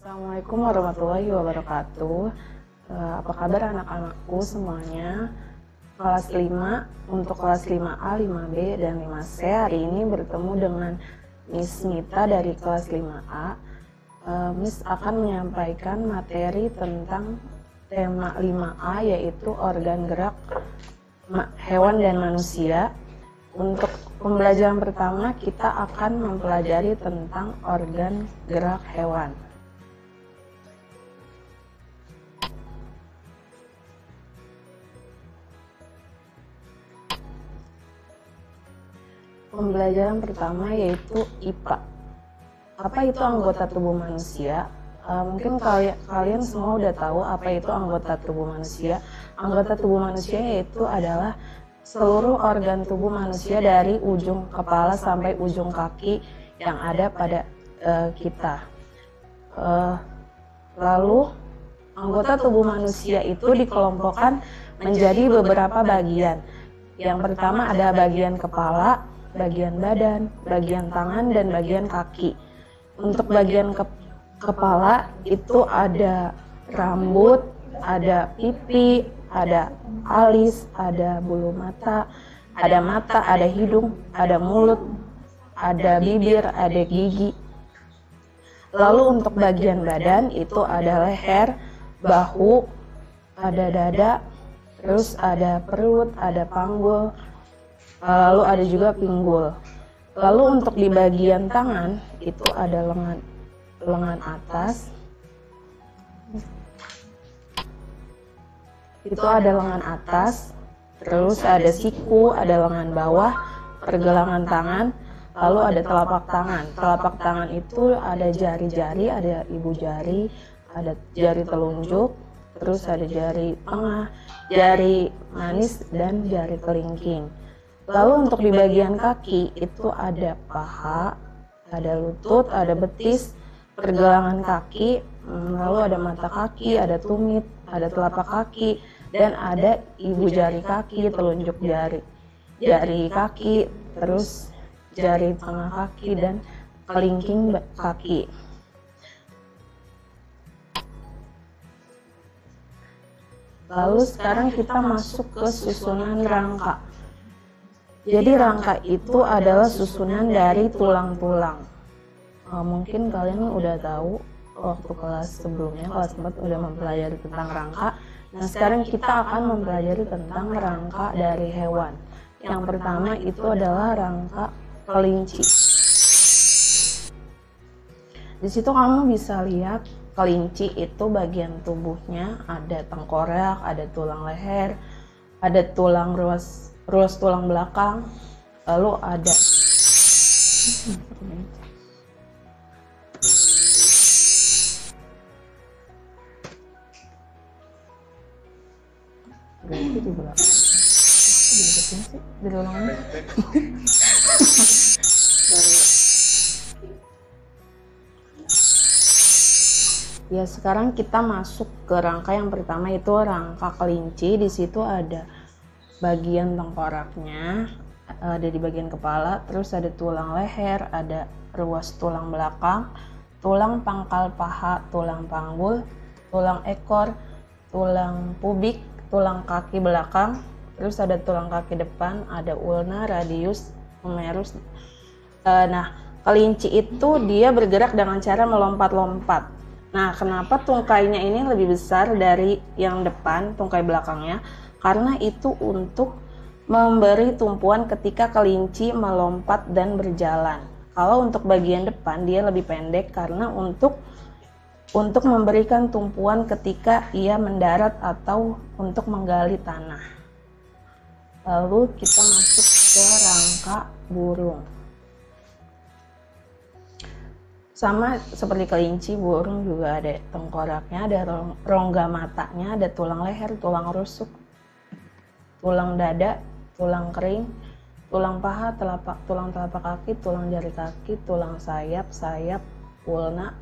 Assalamualaikum warahmatullahi wabarakatuh. Apa kabar anak-anakku semuanya? Kelas 5, untuk kelas 5A, 5B, dan 5C hari ini bertemu dengan Miss Mita dari kelas 5A. Miss akan menyampaikan materi tentang tema 5A, yaitu organ gerak hewan dan manusia. Untuk pembelajaran pertama kita akan mempelajari tentang organ gerak hewan. Pembelajaran pertama yaitu IPA. Apa itu anggota tubuh manusia? Mungkin kalian semua udah tahu apa itu anggota tubuh manusia. Anggota tubuh manusia yaitu adalah seluruh organ tubuh manusia dari ujung kepala sampai ujung kaki yang ada pada kita. Lalu anggota tubuh manusia itu dikelompokkan menjadi beberapa bagian. Yang pertama ada bagian kepala, bagian badan, bagian tangan, dan bagian kaki. Untuk bagian kepala itu ada rambut, ada pipi, ada alis, ada bulu mata, ada hidung, ada mulut, ada bibir, ada gigi. Lalu untuk bagian badan itu ada leher, bahu, ada dada, terus ada perut, ada panggul, lalu ada juga pinggul. Lalu untuk di bagian tangan itu ada lengan atas, terus ada siku, ada lengan bawah, pergelangan tangan, lalu ada telapak tangan. Telapak tangan itu ada jari-jari, ada ibu jari, ada jari telunjuk, terus ada jari tengah, jari manis, dan jari kelingking. Lalu untuk di bagian kaki itu ada paha, ada lutut, ada betis, pergelangan kaki, lalu ada mata kaki, ada tumit, ada telapak kaki, dan ada ibu jari kaki, telunjuk jari kaki, terus jari tengah kaki, dan kelingking kaki. Lalu sekarang kita masuk ke susunan rangka. Jadi rangka itu adalah susunan dari tulang-tulang. Mungkin kalian udah tahu waktu kelas sebelumnya, kelas 4 udah mempelajari tentang rangka. Nah sekarang kita akan mempelajari tentang rangka dari hewan. Yang pertama itu adalah rangka kelinci. Di situ kamu bisa lihat kelinci itu bagian tubuhnya ada tengkorak, ada tulang leher, ada tulang ruas tulang belakang, lalu ada berarti di belakang ya. Sekarang kita masuk ke rangka yang pertama, itu rangka kelinci. Di situ ada bagian tengkoraknya, ada di bagian kepala, terus ada tulang leher, ada ruas tulang belakang, tulang pangkal paha, tulang panggul, tulang ekor, tulang pubik, tulang kaki belakang, terus ada tulang kaki depan, ada ulna, radius, humerus. Nah, kelinci itu dia bergerak dengan cara melompat-lompat. Nah, kenapa tungkainya ini lebih besar dari yang depan, tungkai belakangnya? Karena itu untuk memberi tumpuan ketika kelinci melompat dan berjalan. Kalau untuk bagian depan dia lebih pendek karena untuk memberikan tumpuan ketika ia mendarat atau untuk menggali tanah. Lalu kita masuk ke rangka burung. Sama seperti kelinci, burung juga ada tengkoraknya, ada rongga matanya, ada tulang leher, tulang rusuk, tulang dada, tulang kering, tulang paha, tulang telapak kaki, tulang jari kaki, tulang sayap, ulna,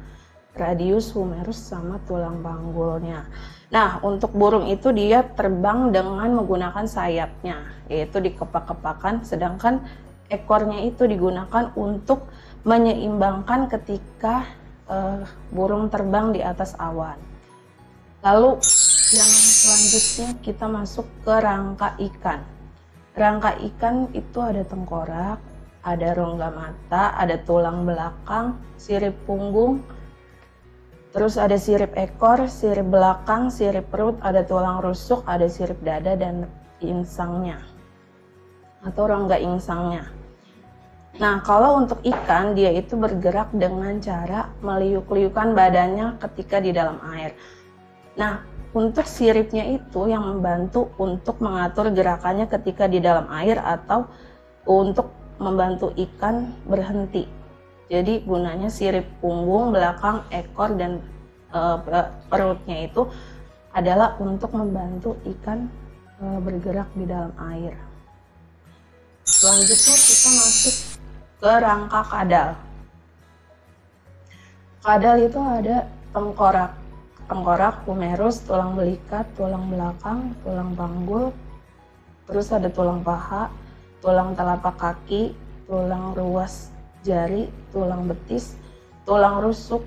radius, humerus, sama tulang panggulnya. Nah, untuk burung itu dia terbang dengan menggunakan sayapnya, yaitu dikepak-kepakan, sedangkan ekornya itu digunakan untuk menyeimbangkan ketika burung terbang di atas awan. Lalu yang selanjutnya kita masuk ke rangka ikan. Rangka ikan itu ada tengkorak, ada rongga mata, ada tulang belakang, sirip punggung, terus ada sirip ekor, sirip belakang, sirip perut, ada tulang rusuk, ada sirip dada, dan insangnya atau rongga insangnya. Nah, kalau untuk ikan, dia itu bergerak dengan cara meliuk-liukan badannya ketika di dalam air. Nah, untuk siripnya itu yang membantu untuk mengatur gerakannya ketika di dalam air atau untuk membantu ikan berhenti. Jadi gunanya sirip punggung, belakang, ekor, dan perutnya itu adalah untuk membantu ikan bergerak di dalam air. Selanjutnya kita masuk ke rangka kadal. Kadal itu ada tengkorak, humerus, tulang belikat, tulang belakang, tulang panggul, terus ada tulang paha, tulang telapak kaki, tulang ruas jari, tulang betis, tulang rusuk,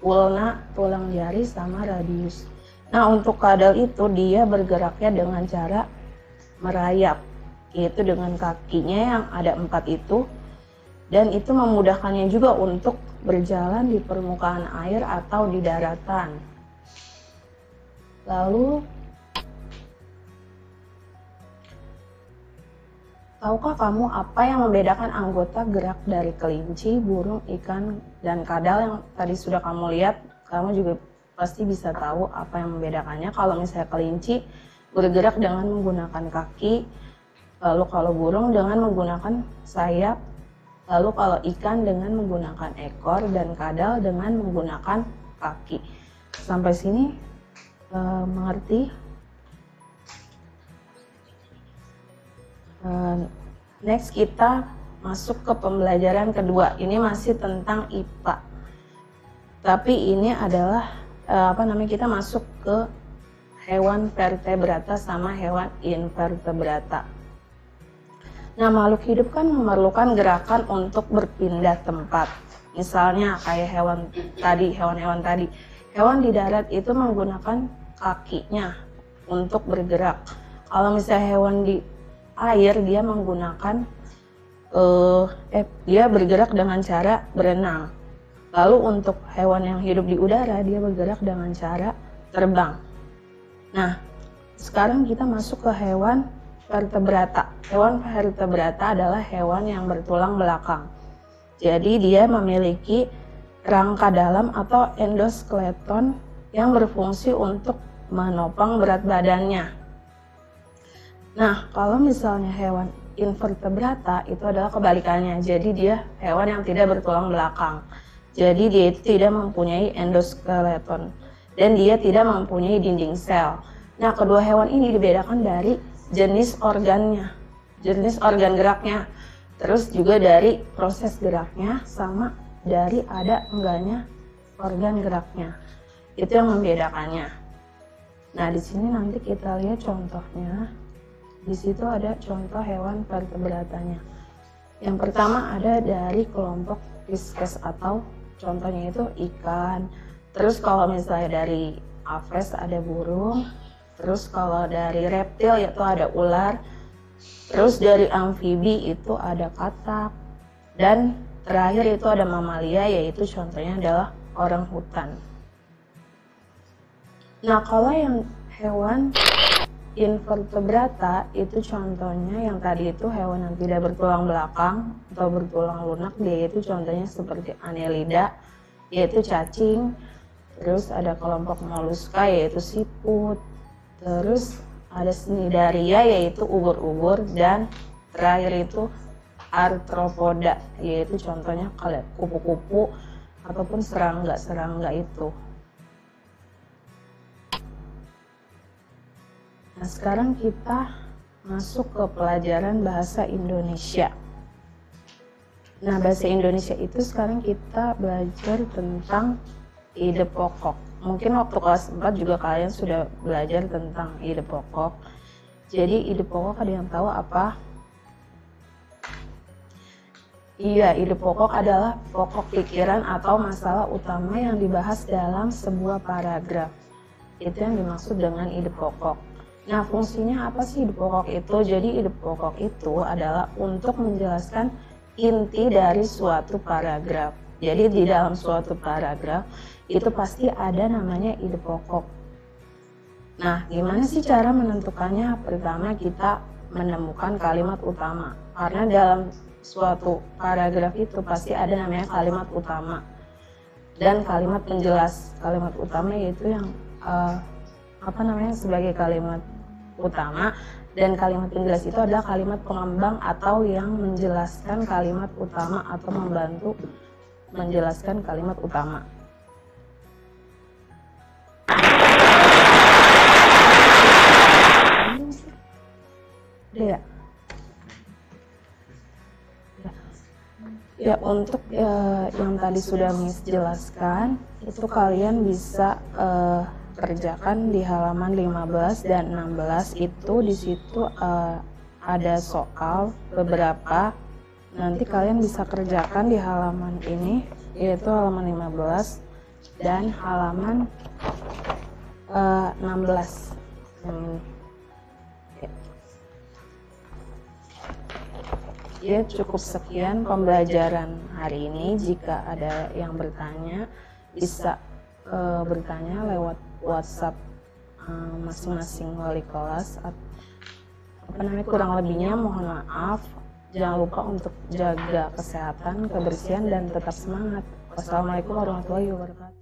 ulna, tulang jari, sama radius. Nah, untuk kadal itu dia bergeraknya dengan cara merayap, yaitu dengan kakinya yang ada 4 itu, dan itu memudahkannya juga untuk berjalan di permukaan air atau di daratan. Lalu, tahukah kamu apa yang membedakan anggota gerak dari kelinci, burung, ikan, dan kadal yang tadi sudah kamu lihat? Kamu juga pasti bisa tahu apa yang membedakannya. Kalau misalnya kelinci bergerak dengan menggunakan kaki, lalu kalau burung dengan menggunakan sayap, lalu kalau ikan dengan menggunakan ekor, dan kadal dengan menggunakan kaki. Sampai sini mengerti? Next kita masuk ke pembelajaran kedua. Ini masih tentang IPA. Tapi ini adalah kita masuk ke hewan vertebrata sama hewan invertebrata. Nah, makhluk hidup kan memerlukan gerakan untuk berpindah tempat. Misalnya kayak hewan-hewan tadi. Hewan di darat itu menggunakan kakinya untuk bergerak. Kalau misalnya hewan di air, dia menggunakan dia bergerak dengan cara berenang. Lalu untuk hewan yang hidup di udara, dia bergerak dengan cara terbang. Nah, sekarang kita masuk ke hewan vertebrata. Hewan vertebrata adalah hewan yang bertulang belakang. Jadi dia memiliki rangka dalam atau endoskeleton yang berfungsi untuk menopang berat badannya. Nah, kalau misalnya hewan invertebrata itu adalah kebalikannya. Jadi dia hewan yang tidak bertulang belakang. Jadi dia itu tidak mempunyai endoskeleton dan dia tidak mempunyai dinding sel. Nah, kedua hewan ini dibedakan dari jenis organnya, jenis organ geraknya, terus juga dari proses geraknya, sama dari ada enggaknya organ geraknya. Itu yang membedakannya. Nah, di sini nanti kita lihat contohnya. Di situ ada contoh hewan vertebratanya. Yang pertama ada dari kelompok Pisces atau contohnya itu ikan. Terus kalau misalnya dari aves ada burung. Terus kalau dari reptil yaitu ada ular. Terus dari amfibi itu ada katak. Dan terakhir itu ada mamalia, yaitu contohnya adalah orangutan. Nah, kalau yang hewan invertebrata itu contohnya yang tadi itu hewan yang tidak bertulang belakang atau bertulang lunak, dia itu contohnya seperti Annelida, yaitu cacing. Terus ada kelompok moluska, yaitu siput. Terus ada Cnidaria, yaitu ubur-ubur. Dan terakhir itu arthropoda, yaitu contohnya kayak kupu-kupu ataupun serangga itu. Nah, sekarang kita masuk ke pelajaran bahasa Indonesia. Nah, bahasa Indonesia itu sekarang kita belajar tentang ide pokok. Mungkin waktu kelas 4 juga kalian sudah belajar tentang ide pokok. Jadi ide pokok ada yang tahu apa? Iya, ide pokok adalah pokok pikiran atau masalah utama yang dibahas dalam sebuah paragraf. Itu yang dimaksud dengan ide pokok. Nah, fungsinya apa sih ide pokok itu? Jadi ide pokok itu adalah untuk menjelaskan inti dari suatu paragraf. Jadi di dalam suatu paragraf itu pasti ada namanya ide pokok. Nah, gimana sih cara menentukannya? Pertama, kita menemukan kalimat utama. Karena dalam suatu paragraf itu pasti ada namanya kalimat utama dan kalimat penjelas. Kalimat utama yaitu yang sebagai kalimat utama, dan kalimat penjelas itu adalah kalimat pengembang atau yang menjelaskan kalimat utama atau membantu menjelaskan kalimat utama. Ya. Ya, untuk yang tadi sudah Miss jelaskan, itu kalian bisa kerjakan di halaman 15 dan 16. Itu di situ ada soal beberapa. Nanti kalian bisa kerjakan di halaman ini, yaitu halaman 15 dan halaman 16 yang ini. Ya, cukup sekian pembelajaran hari ini. Jika ada yang bertanya, bisa bertanya lewat WhatsApp masing-masing wali kelas. Kurang lebihnya mohon maaf. Jangan lupa untuk jaga kesehatan, kebersihan, dan tetap semangat. Wassalamualaikum warahmatullahi wabarakatuh.